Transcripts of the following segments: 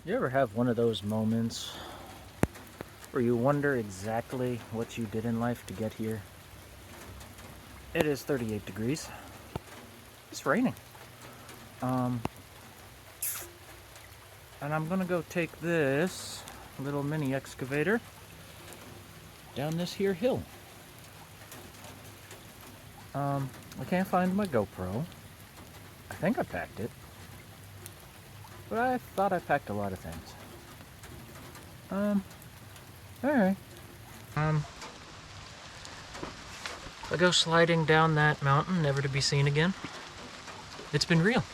You ever have one of those moments where you wonder exactly what you did in life to get here? It is 38 degrees. It's raining. Um, and I'm gonna go take this little mini excavator down this here hill. I can't find my GoPro. I think I packed it, but I thought I packed a lot of things. Alright. I go sliding down that mountain, never to be seen again. It's been real.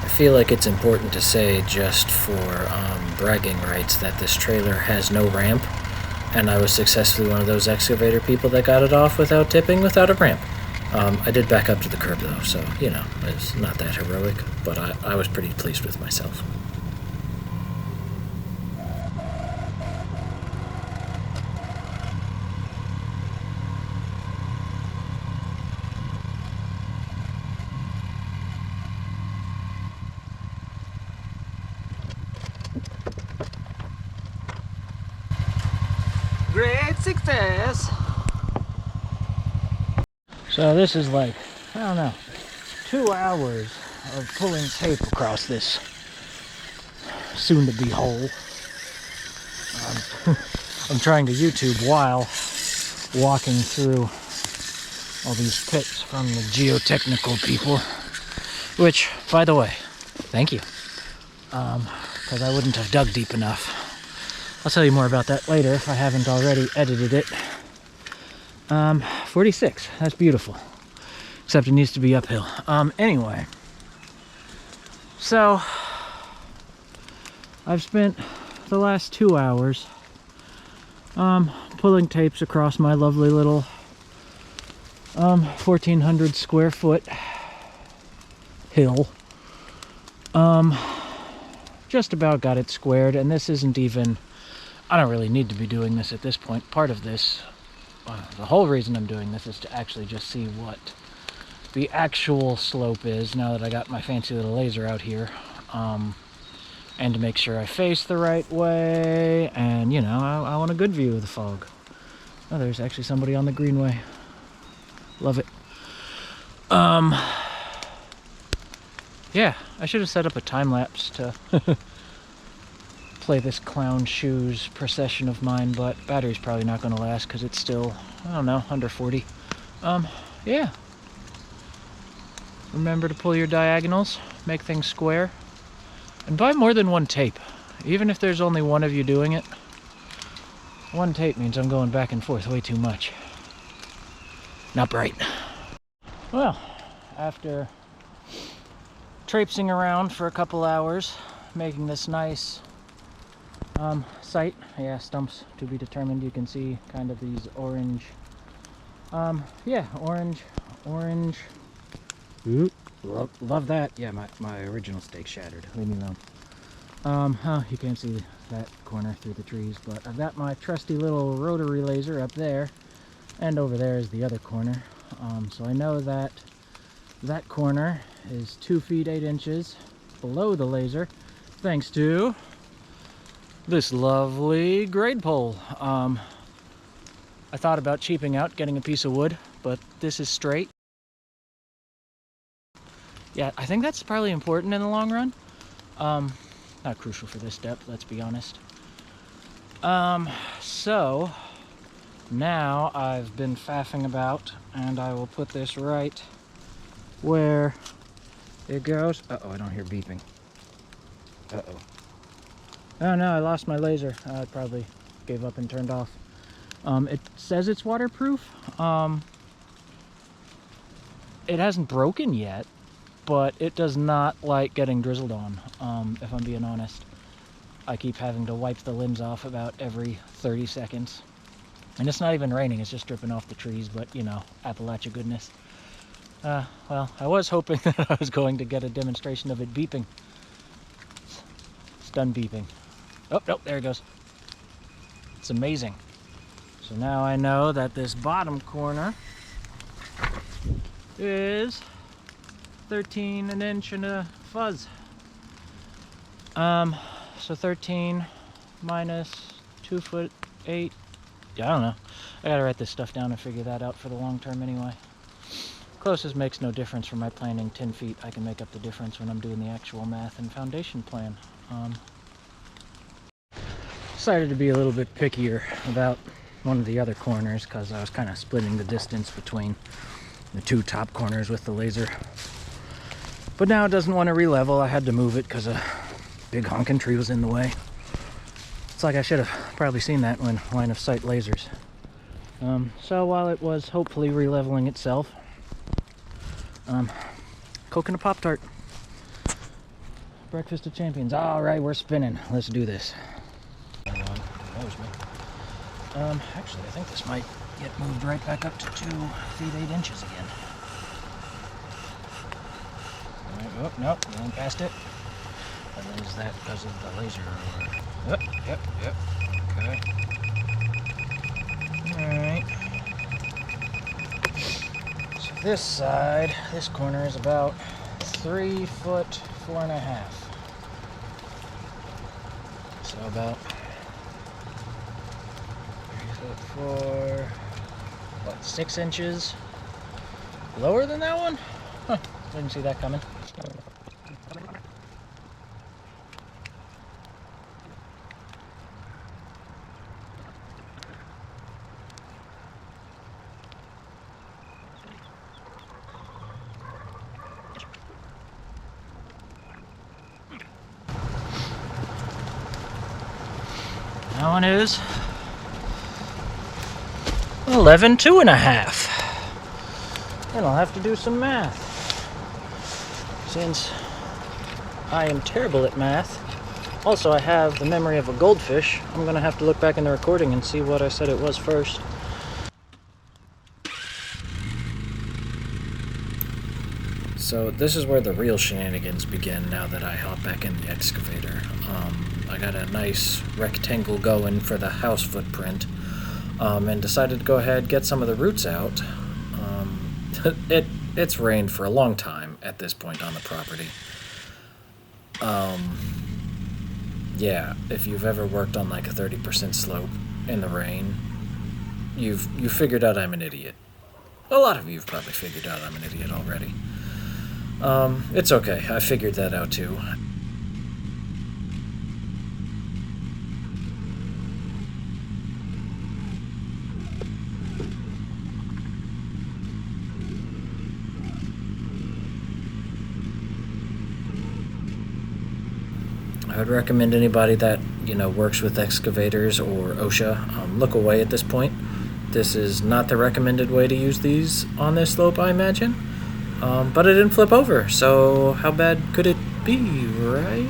I feel like it's important to say, just for bragging rights, that this trailer has no ramp, and I was successfully one of those excavator people that got it off without tipping, without a ramp. I did back up to the curb though, so, it's not that heroic, but I was pretty pleased with myself. Great success! So this is like, I don't know, 2 hours of pulling tape across this soon-to-be hole. I'm trying to YouTube while walking through all these pits from the geotechnical people, which, by the way, thank you, because I wouldn't have dug deep enough. I'll tell you more about that later if I haven't already edited it. 46, that's beautiful, except it needs to be uphill. Anyway, so I've spent the last 2 hours pulling tapes across my lovely little 1,400 square foot hill. Just about got it squared, and this isn't even, I don't really need to be doing this at this point. Part of this, the whole reason I'm doing this, is to actually just see what the actual slope is now that I got my fancy little laser out here, and to make sure I face the right way, and I want a good view of the fog. Oh, there's actually somebody on the greenway. Love it. Yeah, I should have set up a time lapse to play this clown shoes procession of mine, but battery's probably not going to last because it's still, I don't know, under 40. Yeah. Remember to pull your diagonals, make things square, and buy more than one tape. Even if there's only one of you doing it, one tape means I'm going back and forth way too much. Not bright. Well, after traipsing around for a couple hours, making this nice site, yeah, stumps to be determined. You can see kind of these orange, yeah, orange. Ooh, love that. Yeah, my original stake shattered. Leave me alone. Oh, you can't see that corner through the trees, but I've got my trusty little rotary laser up there, and over there is the other corner. So I know that that corner is 2 feet 8 inches below the laser, thanks to this lovely grade pole. I thought about cheaping out, getting a piece of wood, but this is straight. Yeah, I think that's probably important in the long run. Not crucial for this depth, let's be honest. So now I've been faffing about, and I will put this right where it goes. Uh-oh, I don't hear beeping. Uh-oh. Oh no, I lost my laser. I probably gave up and turned off. It says it's waterproof. It hasn't broken yet, but it does not like getting drizzled on, if I'm being honest. I keep having to wipe the limbs off about every 30 seconds. And it's not even raining, it's just dripping off the trees, but Appalachia goodness. Well, I was hoping that I was going to get a demonstration of it beeping. It's done beeping. Oh, nope, there it goes. It's amazing. So now I know that this bottom corner is 13 an inch and a fuzz. So 13 minus 2'8". Yeah, I don't know. I gotta write this stuff down and figure that out for the long term anyway. Closest makes no difference for my planning. 10 feet, I can make up the difference when I'm doing the actual math and foundation plan. Decided to be a little bit pickier about one of the other corners because I was kind of splitting the distance between the two top corners with the laser. But now it doesn't want to re-level. I had to move it because a big honking tree was in the way. It's like I should have probably seen that when line of sight lasers. So while it was hopefully re-leveling itself, coconut Pop-Tart. Breakfast of Champions. All right, we're spinning. Let's do this. Actually, I think this might get moved right back up to 2 feet 8 inches again. All right, oh, nope, going past it. And is that because of the laser? Yep, okay. Alright. So this side, this corner is about 3 foot 4.5. So about 3 foot 4, what, 6 inches lower than that one? Huh, didn't see that coming. That one is 11 2.5. And I'll have to do some math. Since I am terrible at math, also I have the memory of a goldfish, I'm going to have to look back in the recording and see what I said it was first. So this is where the real shenanigans begin now that I hop back in the excavator. I got a nice rectangle going for the house footprint, and decided to go ahead get some of the roots out. It's rained for a long time at this point on the property. Yeah, if you've ever worked on like a 30% slope in the rain, you figured out I'm an idiot. A lot of you've probably figured out I'm an idiot already. It's okay, I figured that out too. I would recommend anybody that, works with excavators or OSHA, look away at this point. This is not the recommended way to use these on this slope, I imagine. But it didn't flip over, so how bad could it be, right?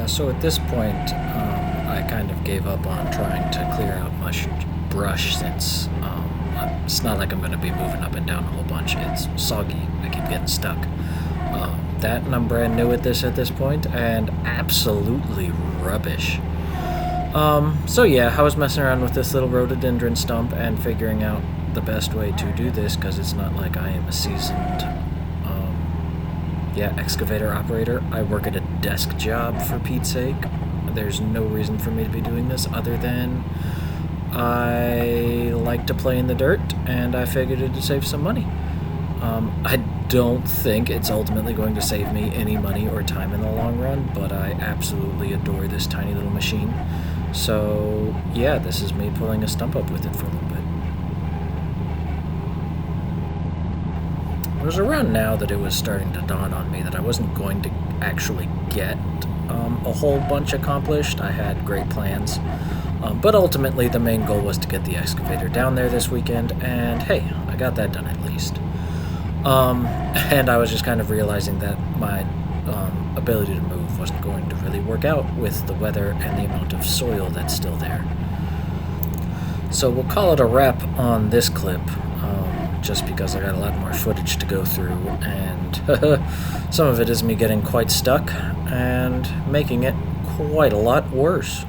So at this point, I kind of gave up on trying to clear out much brush since it's not like I'm going to be moving up and down a whole bunch. It's soggy. I keep getting stuck. That, and I'm brand new at this point, and absolutely rubbish. So yeah, I was messing around with this little rhododendron stump and figuring out the best way to do this, because it's not like I am a seasoned excavator operator. I work at a desk job, for Pete's sake. There's no reason for me to be doing this other than I like to play in the dirt, and I figured it'd save some money. I don't think it's ultimately going to save me any money or time in the long run, but I absolutely adore this tiny little machine. So yeah, this is me pulling a stump up with it for a little bit. It was around now that it was starting to dawn on me that I wasn't going to actually get a whole bunch accomplished. I had great plans, but ultimately the main goal was to get the excavator down there this weekend, and hey, I got that done at least. And I was just kind of realizing that my ability to move wasn't going to really work out with the weather and the amount of soil that's still there. So we'll call it a wrap on this clip. just because I got a lot more footage to go through, and some of it is me getting quite stuck and making it quite a lot worse.